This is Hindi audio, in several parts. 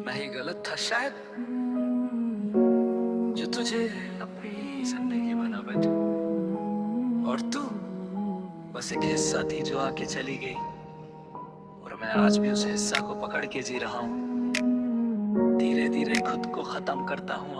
मैं ही गलत था शायद, जो तुझे अपनी जिंदगी बना बैठा। और तू बस एक हिस्सा थी जो आके चली गई, और मैं आज भी उस हिस्सा को पकड़ के जी रहा हूँ। धीरे धीरे खुद को खत्म करता हूँ।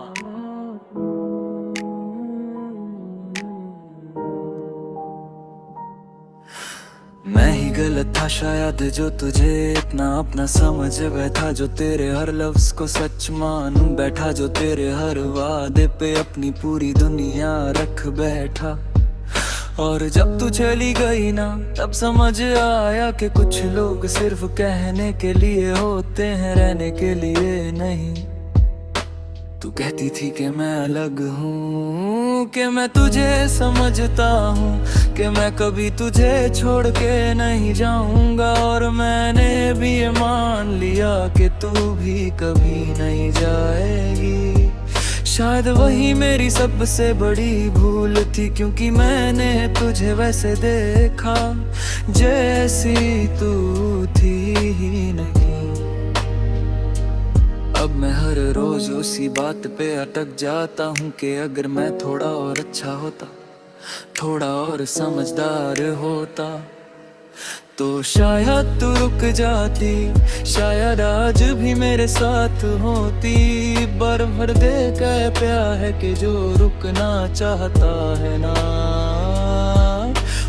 मैं ही गलत था शायद, जो तुझे इतना अपना समझ बैठा, जो तेरे हर लफ्ज को सच मान बैठा, जो तेरे हर वादे पे अपनी पूरी दुनिया रख बैठा। और जब तू चली गई ना, तब समझ आया कि कुछ लोग सिर्फ कहने के लिए होते हैं, रहने के लिए नहीं। तू कहती थी कि मैं अलग हूँ, कि मैं तुझे समझता हूँ, कि मैं कभी तुझे छोड़ के नहीं जाऊंगा। और मैंने भी ये मान लिया कि तू भी कभी नहीं जाएगी। शायद वही मेरी सबसे बड़ी भूल थी, क्योंकि मैंने तुझे वैसे देखा जैसी तू थी ही नहीं। अब मैं हर रोज उसी बात पे अटक जाता हूँ कि अगर मैं थोड़ा और अच्छा होता, थोड़ा और समझदार होता, तो शायद तू रुक जाती, शायद आज भी मेरे साथ होती। बर भर दे कह प्या है कि जो रुकना चाहता है ना,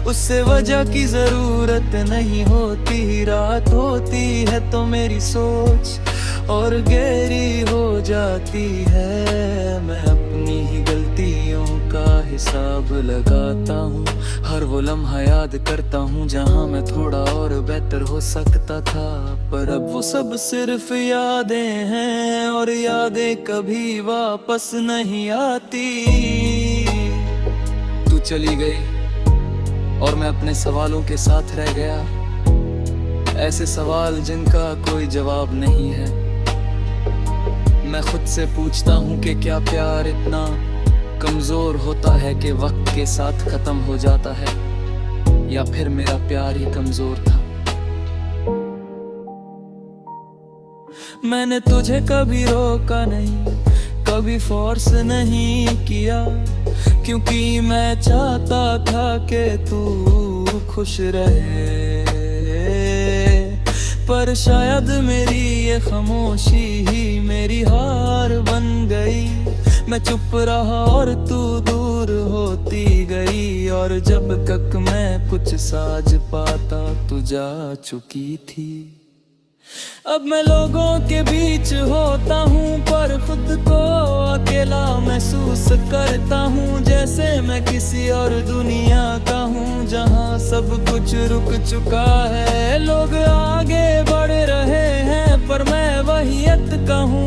उससे वजह की जरूरत नहीं होती। रात होती है तो मेरी सोच और गहरी हो जाती है। मैं अपनी ही गलतियों का हिसाब लगाता हूँ, हर वो लम्हा याद करता हूँ जहाँ मैं थोड़ा और बेहतर हो सकता था। पर अब वो सब सिर्फ यादें हैं, और यादें कभी वापस नहीं आती। तू चली गई और मैं अपने सवालों के साथ रह गया, ऐसे सवाल जिनका कोई जवाब नहीं है। मैं खुद से पूछता हूँ कि क्या प्यार इतना कमजोर होता है कि वक्त के साथ खत्म हो जाता है, या फिर मेरा प्यार ही कमजोर था। मैंने तुझे कभी रोका नहीं, कभी फोर्स नहीं किया, क्योंकि मैं चाहता था कि तू खुश रहे। पर शायद मेरी ये खामोशी ही मेरी हार बन गई। मैं चुप रहा और तू दूर होती गई, और जब तक मैं कुछ साज पाता तू जा चुकी थी। अब मैं लोगों के बीच होता हूँ, पर खुद को अकेला महसूस करता हूँ, जैसे मैं किसी और दुनिया का हूँ जहाँ सब कुछ रुक चुका है। लोग आगे बढ़ रहे हैं पर मैं वहीयत का हूँ,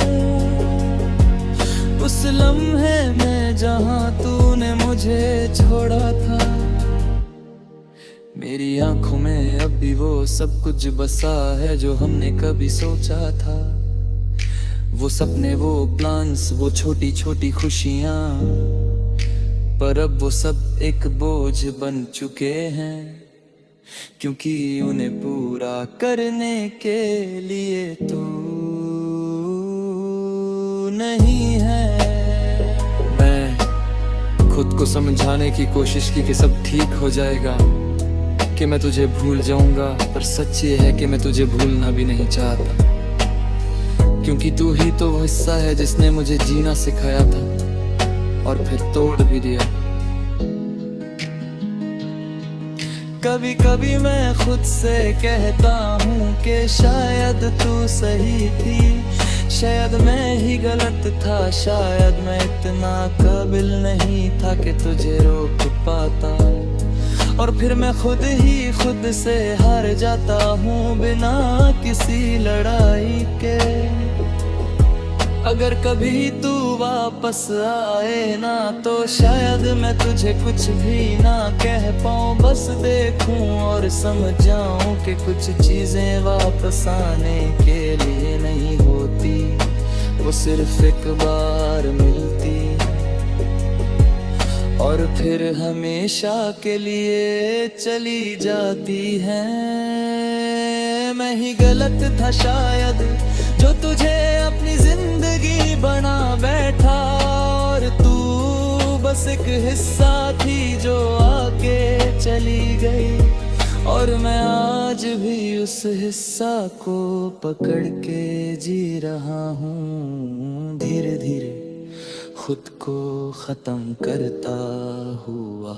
उस लम्हे में जहाँ तूने मुझे छोड़ा था। मेरी आंखों में अब भी वो सब कुछ बसा है जो हमने कभी सोचा था। वो सपने, वो प्लान्स, वो छोटी छोटी खुशियाँ, पर अब वो सब एक बोझ बन चुके हैं, क्योंकि उन्हें पूरा करने के लिए तू नहीं है। मैं खुद को समझाने की कोशिश की कि सब ठीक हो जाएगा, कि मैं तुझे भूल जाऊंगा, पर सच ये है कि मैं तुझे भूलना भी नहीं चाहता, क्योंकि तू ही तो वो हिस्सा है जिसने मुझे जीना सिखाया था और फिर तोड़ भी दिया। कभी कभी मैं खुद से कहता हूँ कि शायद तू सही थी, शायद मैं ही गलत था, शायद मैं इतना काबिल नहीं था कि तुझे रोक पाता। और फिर मैं खुद ही खुद से हार जाता हूँ बिना किसी लड़ाई के। अगर कभी तू वापस आए ना, तो शायद मैं तुझे कुछ भी ना कह पाऊँ, बस देखूं और समझ जाऊं कि कुछ चीजें वापस आने के लिए नहीं होती, वो सिर्फ एक बार मिलती और फिर हमेशा के लिए चली जाती है। मैं ही गलत था शायद, जो तुझे अपनी जिंदगी बना बैठा, और तू बस एक हिस्सा थी जो आके चली गई। और मैं आज भी उस हिस्सा को पकड़ के जी रहा हूँ, धीरे धीरे खुद को खत्म करता हुआ।